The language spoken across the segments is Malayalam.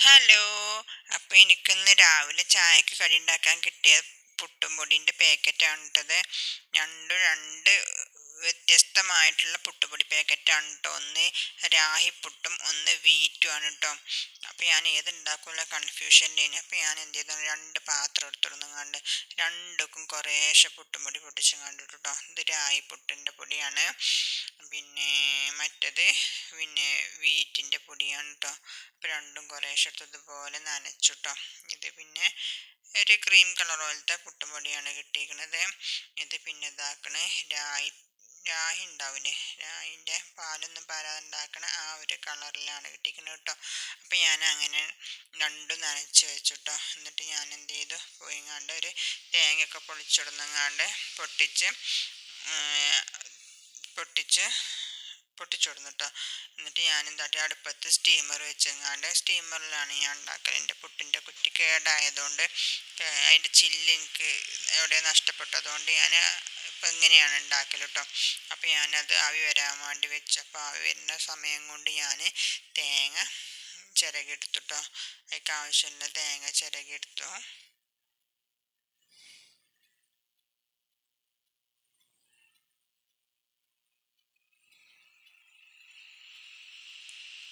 ഹലോ. അപ്പോൾ എനിക്കിന്ന് രാവിലെ ചായക്ക് കടി ഉണ്ടാക്കാൻ കിട്ടിയ പുട്ടും പൊടിൻ്റെ പാക്കറ്റാണ് ഇട്ടത്. രണ്ട് വ്യത്യസ്തമായിട്ടുള്ള പുട്ടുപൊടി പാക്കറ്റാണ് കേട്ടോ. ഒന്ന് രാഹിപ്പുട്ടും ഒന്ന് വീറ്റുമാണ് കേട്ടോ. അപ്പോൾ ഞാൻ ഏതുണ്ടാക്കുമല്ലോ കൺഫ്യൂഷനിലേന്. അപ്പോൾ ഞാൻ എന്ത് ചെയ്തു, രണ്ട് പാത്രം എടുത്തിടുന്നങ്ങാണ്ട് രണ്ടുക്കും കുറേശ്ശെ പുട്ടും പൊടി പൊട്ടിച്ചും കണ്ടിട്ടു കേട്ടോ. ഇത് രാഹിപ്പുട്ടിൻ്റെ പൊടിയാണ്, പിന്നെ മറ്റത് വീറ്റിൻ്റെ പൊടിയാണ് കേട്ടോ. അപ്പോൾ രണ്ടും കുറേശ്ശെ ഇതുപോലെ നനച്ചുട്ടോ. ഇത് പിന്നെ ഒരു ക്രീം കളർ പോലത്തെ പുട്ടുപൊടിയാണ് കിട്ടിയിരിക്കുന്നത്. ഇത് പിന്നെ ഇതാക്കണേ രാഹി ഉണ്ടാവില്ലേ, രാഹിൻ്റെ പാലൊന്നും പാരാതെ ഉണ്ടാക്കണ ആ ഒരു കളറിലാണ് കിട്ടിയിരിക്കുന്നത് കേട്ടോ. അപ്പം ഞാൻ അങ്ങനെ രണ്ടും നനച്ച് വെച്ചുട്ടോ. എന്നിട്ട് ഞാൻ എന്ത് ചെയ്തു, പോയിങ്ങാണ്ട് ഒരു തേങ്ങയൊക്കെ പൊളിച്ചിടുന്നങ്ങാണ്ട് പൊട്ടിച്ച് പൊട്ടിച്ചുവിടുന്നു കേട്ടോ. എന്നിട്ട് ഞാൻ എന്താട്ടി അടുപ്പത്ത് സ്റ്റീമർ വെച്ചെങ്ങാണ്ട് സ്റ്റീമറിലാണ് ഞാൻ ഉണ്ടാക്കൽ. എൻ്റെ പുട്ടിൻ്റെ കുറ്റി കേടായതുകൊണ്ട് അതിൻ്റെ ചില്ല് എനിക്ക് എവിടെ നഷ്ടപ്പെട്ടതുകൊണ്ട് ഞാൻ ഇപ്പം ഇങ്ങനെയാണ് ഉണ്ടാക്കൽ കേട്ടോ. അപ്പോൾ ഞാനത് ആവി വരാൻ വേണ്ടി വെച്ചപ്പോൾ ആവി വരുന്ന സമയം കൊണ്ട് ഞാൻ തേങ്ങ ചിരകിയെടുത്തു കേട്ടോ. അതിലേക്ക് ആവശ്യമുള്ള തേങ്ങ ചിരകിയെടുത്തു.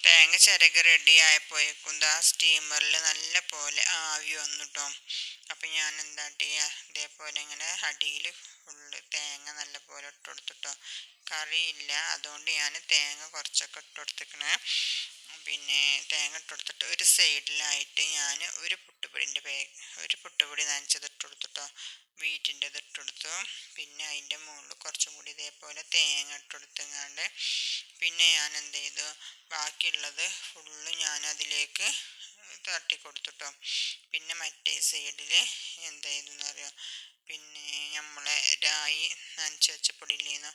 തേങ്ങ ചിരകി റെഡി ആയപ്പോഴേക്കും ദാ സ്റ്റീമറിൽ നല്ല പോലെ ആവി വന്നു കേട്ടോ. അപ്പം ഞാൻ എന്താട്ടി, ഇതേപോലെ ഇങ്ങനെ അടിയിൽ ഫുള്ള് തേങ്ങ നല്ല പോലെ ഇട്ട് കൊടുത്തിട്ടോ. കറിയില്ല, അതുകൊണ്ട് ഞാൻ തേങ്ങ കുറച്ചൊക്കെ ഇട്ട് കൊടുത്തിക്കണേ. പിന്നെ തേങ്ങ ഇട്ട് കൊടുത്തിട്ട് ഒരു സൈഡിലായിട്ട് ഞാൻ ഒരു പുട്ടുപൊടി നനച്ചത് ഇട്ട് കൊടുത്തിട്ടോ. വീറ്റിൻ്റെത് ഇട്ട് കൊടുത്തു. പിന്നെ അതിൻ്റെ മുകളിൽ കുറച്ചും കൂടി ഇതേപോലെ തേങ്ങ ഇട്ട് കൊടുത്തങ്ങാണ്ട് പിന്നെ ഞാൻ എന്ത് ചെയ്തു, ബാക്കിയുള്ളത് ഫുള്ള് ഞാൻ അതിലേക്ക് തട്ടി കൊടുത്തിട്ടോ. പിന്നെ മറ്റേ സൈഡിൽ എന്ത് ചെയ്തെന്നറിയോ, പിന്നെ നമ്മളെ രായി നനച്ച് വെച്ച പൊടിയില്ലേന്ന്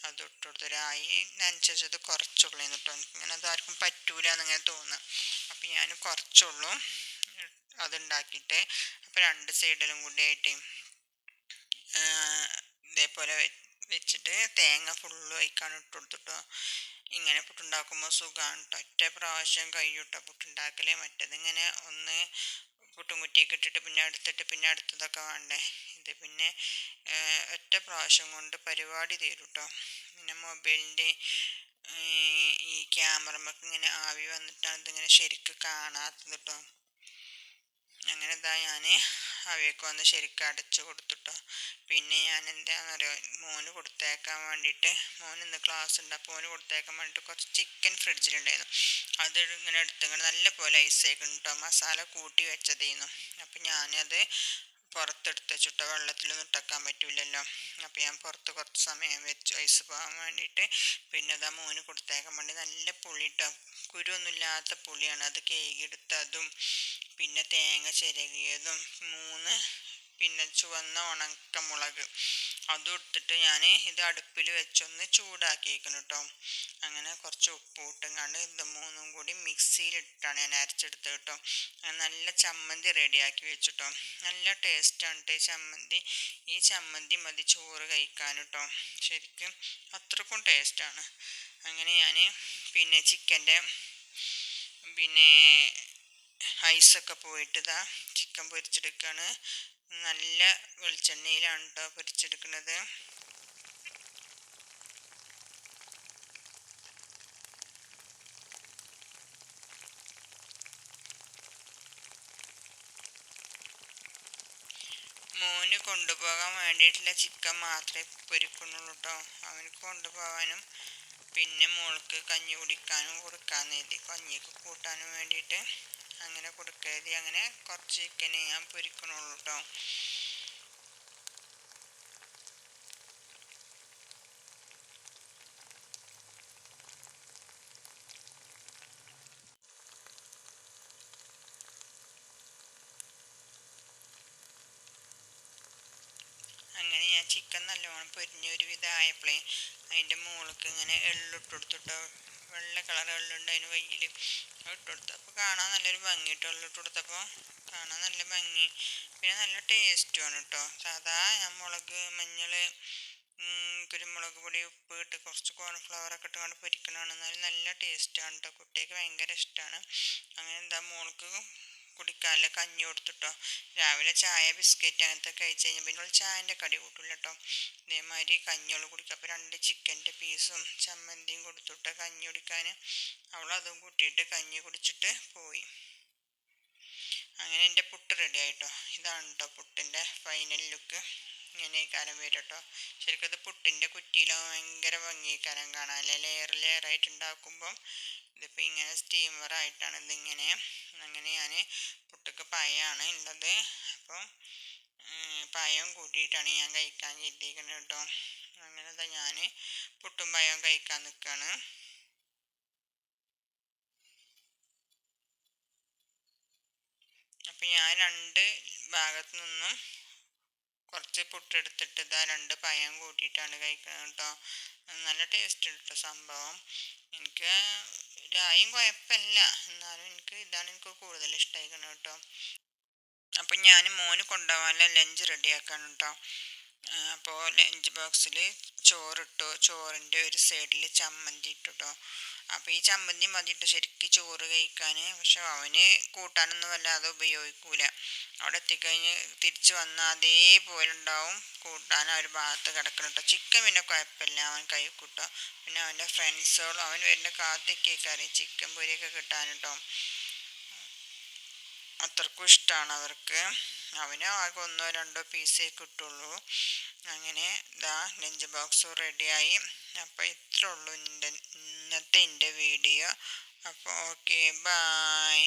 അത് ഇട്ട് കൊടുത്തു. രായി നനച്ച് വെച്ചത് കുറച്ചുള്ളേന്ന് കേട്ടോ. എനിക്കിങ്ങനെ അതാർക്കും പറ്റൂല എന്നിങ്ങനെ തോന്നുക. അപ്പം ഞാൻ കുറച്ചുള്ളൂ അതുണ്ടാക്കിയിട്ട്. അപ്പോൾ രണ്ട് സൈഡിലും കൂടി ആയിട്ട് ഇതേപോലെ വെച്ചിട്ട് തേങ്ങ ഫുള്ള് വയ്ക്കാണ് ഇട്ട് കൊടുത്തിട്ടോ. ഇങ്ങനെ പുട്ടുണ്ടാക്കുമ്പോൾ സുഖമാണ് കേട്ടോ. ഒറ്റ പ്രാവശ്യം കഴിയൂട്ടോ പുട്ടുണ്ടാക്കൽ. മറ്റേതിങ്ങനെ ഒന്ന് പുട്ടും കുറ്റിയൊക്കെ ഇട്ടിട്ട് പിന്നെ അടുത്തിട്ട് പിന്നെ അടുത്തതൊക്കെ വേണ്ടേ. ഇത് പിന്നെ ഒറ്റ പ്രാവശ്യം കൊണ്ട് പരിപാടി തീരും കേട്ടോ. പിന്നെ മൊബൈലിൻ്റെ ഈ ക്യാമറമ്മക്ക് ഇങ്ങനെ ആവി വന്നിട്ടാണ് ഇതിങ്ങനെ ശരിക്ക് കാണാത്തത് കേട്ടോ. അങ്ങനെ ഇതാ ഞാൻ ആവിയൊക്കെ വന്ന് ശരിക്കും അടച്ചു കൊടുത്തിട്ടോ. പിന്നെ ഞാൻ എന്താണെന്നറിയോ, മോന് കൊടുത്തേക്കാൻ വേണ്ടിയിട്ട്, മോന് ഇന്ന് ക്ലാസ് ഉണ്ട്, അപ്പോൾ മോന് കൊടുത്തേക്കാൻ വേണ്ടിയിട്ട് കുറച്ച് ചിക്കൻ ഫ്രിഡ്ജിലുണ്ടായിരുന്നു. അത് ഇങ്ങനെ എടുത്തിങ്ങനെ നല്ല പോലെ ഐസായിക്കണം കേട്ടോ. മസാല കൂട്ടി വെച്ചതായിരുന്നു. അപ്പം ഞാനത് പുറത്തെടുത്ത് വെച്ചിട്ടോ. വെള്ളത്തിലൊന്നും ഇട്ടേക്കാൻ പറ്റൂലല്ലോ. അപ്പോൾ ഞാൻ പുറത്ത് കുറച്ച് സമയം വെച്ചു ഐസ് പോകാൻ വേണ്ടിയിട്ട്. പിന്നെ അതാ മോന് കൊടുത്തേക്കാൻ വേണ്ടി നല്ല പുളി ഇട്ടോ, കുരുവൊന്നുമില്ലാത്ത പുളിയാണ്. അത് കേകിയെടുത്തതും പിന്നെ തേങ്ങ ചിരകിയതും പിന്നെ ചുവന്ന ഉണക്കമുളക് അതും എടുത്തിട്ട് ഞാൻ ഇത് അടുപ്പിൽ വെച്ചൊന്ന് ചൂടാക്കിയേക്കണം കേട്ടോ. അങ്ങനെ കുറച്ച് ഉപ്പ് ഇട്ടുങ്ങാണ്ട് ഇത് മൂന്നും കൂടി മിക്സിയിലിട്ടാണ് ഞാൻ അരച്ചെടുത്തത് കേട്ടോ. നല്ല ചമ്മന്തി റെഡിയാക്കി വെച്ചിട്ടോ. നല്ല ടേസ്റ്റാണ് കേട്ടോ ഈ ചമ്മന്തി. ഈ ചമ്മന്തി മതി ചോറ് കഴിക്കാൻ കേട്ടോ. ശരിക്കും അത്രക്കും ടേസ്റ്റാണ്. അങ്ങനെ ഞാൻ പിന്നെ ചിക്കൻ്റെ പിന്നെ ഐസൊക്കെ പോയിട്ട് ഇതാ ചിക്കൻ പൊരിച്ചെടുക്കുകയാണ്. നല്ല വെളിച്ചെണ്ണയിലാണ് കേട്ടോ പൊരിച്ചെടുക്കുന്നത്. മോന് കൊണ്ടുപോകാൻ വേണ്ടിയിട്ടുള്ള ചിക്കൻ മാത്രമേ പൊരിക്കുന്നുള്ളൂ കേട്ടോ. അവന് കൊണ്ടുപോകാനും പിന്നെ മോൾക്ക് കഞ്ഞി കുടിക്കാനും കൊടുക്കാമെന്ന് കരുതി, കഞ്ഞിക്ക് കൂട്ടാനും വേണ്ടിയിട്ട് അങ്ങനെ കൊടുക്കരുതി. അങ്ങനെ കുറച്ച് ചിക്കനെ ഞാൻ പൊരിക്കണുള്ളൂ കേട്ടോ. അങ്ങനെ ഞാൻ ചിക്കൻ നല്ലോണം പൊരിഞ്ഞൊരു വിധമായപ്പോഴേ അതിൻ്റെ മുകൾക്ക് ഇങ്ങനെ എള്ളിട്ട് കൊടുത്തിട്ടോ. വെള്ള കളർ എള്ളുണ്ട് അതിന് കയ്യിൽ ഇട്ട് കൊടുത്തു. അപ്പോൾ കാണാൻ നല്ലൊരു ഭംഗി കേട്ടോ. എള്ളിട്ട് കൊടുത്തപ്പോൾ കാണാൻ നല്ല ഭംഗി, പിന്നെ നല്ല ടേസ്റ്റുമാണ് കേട്ടോ. സാധാ ഞാൻ മുളക്, മഞ്ഞൾ, കുരുമുളക് പൊടി ഉപ്പ് ഇട്ട് കുറച്ച് കോൺഫ്ലവറൊക്കെ ഇട്ടുകൊണ്ട് പൊരിക്കണതാണ്. എന്നാലും നല്ല ടേസ്റ്റാണ് കേട്ടോ, കുട്ടിക്ക് ഭയങ്കര ഇഷ്ടമാണ്. അങ്ങനെ എന്താ മോൾക്ക് കുടിക്കാനുള്ള കഞ്ഞി കൊടുത്തിട്ടോ. രാവിലെ ചായ ബിസ്ക്കറ്റ് അങ്ങനത്തെ കഴിച്ച് കഴിഞ്ഞാൽ പിന്നെ ചായൻ്റെ കടി കൂട്ടില്ല കേട്ടോ. ഇതേമാതിരി കഞ്ഞിയോൾ കുടിക്കുക. അപ്പോൾ 2 ചിക്കൻ്റെ പീസും ചമ്മന്തിയും കൊടുത്തിട്ട് കഞ്ഞി കുടിക്കാൻ അവളതും കൂട്ടിയിട്ട് കഞ്ഞി കുടിച്ചിട്ട് പോയി. അങ്ങനെ എൻ്റെ പുട്ട് റെഡി ആയിട്ടോ. ഇതാണ് കേട്ടോ പുട്ടിൻ്റെ ഫൈനൽ ലുക്ക്. ഇങ്ങനെ കാരം വരും കേട്ടോ. ശരിക്കും അത് പുട്ടിൻ്റെ കുറ്റിയിലോ ഭയങ്കര ഭംഗിക്കാരം കാണാൻ, ലെയർ ലെയറായിട്ട് ഉണ്ടാക്കുമ്പം. ഇതിപ്പോൾ ഇങ്ങനെ സ്റ്റീമറായിട്ടാണ് ഇതിങ്ങനെ. അങ്ങനെ ഞാൻ പുട്ടുക്ക് പഴമാണ് ഉള്ളത്. അപ്പം പഴം കൂട്ടിയിട്ടാണ് ഞാൻ കഴിക്കാൻ കരുതിയിരിക്കുന്നത് കേട്ടോ. അങ്ങനെ ഞാൻ പുട്ടും പഴവും കഴിക്കാൻ നിൽക്കുകയാണ്. അപ്പം ഞാൻ 2 ഭാഗത്തു നിന്നും കുറച്ച് പുട്ടെടുത്തിട്ട് 2 പഴം കൂട്ടിയിട്ടാണ് കഴിക്കുന്നത് കേട്ടോ. നല്ല ടേസ്റ്റ് ഉണ്ട് കേട്ടോ സംഭവം. എനിക്ക് രായും കുഴപ്പമില്ല, എന്നാലും ഇതാണ് എനിക്ക് കൂടുതൽ ഇഷ്ടമായിരിക്കണം കേട്ടോ. അപ്പം ഞാൻ മോന് കൊണ്ടുപോകാനുള്ള ലഞ്ച് റെഡിയാക്കാണ് കേട്ടോ. അപ്പോൾ ലഞ്ച് ബോക്സിൽ ചോറിട്ടു. ചോറിൻ്റെ ഒരു സൈഡിൽ ചമ്മന്തി ഇട്ടു കേട്ടോ. അപ്പോൾ ഈ ചമ്മന്തി മതിയിട്ട് ശരിക്കും ചോറ് കഴിക്കാൻ. പക്ഷെ അവന് കൂട്ടാനൊന്നും വല്ലാതെ ഉപയോഗിക്കൂല. അവിടെ എത്തിക്കഴിഞ്ഞ് തിരിച്ച് വന്നാൽ അതേപോലെ ഉണ്ടാവും കൂട്ടാൻ ഒരു ഭാഗത്ത് കിടക്കണം കേട്ടോ. ചിക്കൻ പിന്നെ കുഴപ്പമില്ല, അവൻ കഴിക്കൂട്ടോ. പിന്നെ അവൻ്റെ ഫ്രണ്ട്സുകളും അവൻ വരുന്ന കാത്തിക്കേക്കാറ് ചിക്കൻ പൊരിയൊക്കെ കിട്ടാൻ കേട്ടോ. അത്രക്കും ഇഷ്ടമാണ് അവർക്ക്. അവന് ആകെ 1-2 പീസേ കിട്ടുള്ളൂ. അങ്ങനെ ലഞ്ച് ബോക്സ് റെഡിയായി. അപ്പോൾ ഇത്രേ ഉള്ളൂ ഇന്നത്തെ എൻ്റെ വീഡിയോ. അപ്പോൾ ഓക്കെ, ബായ്.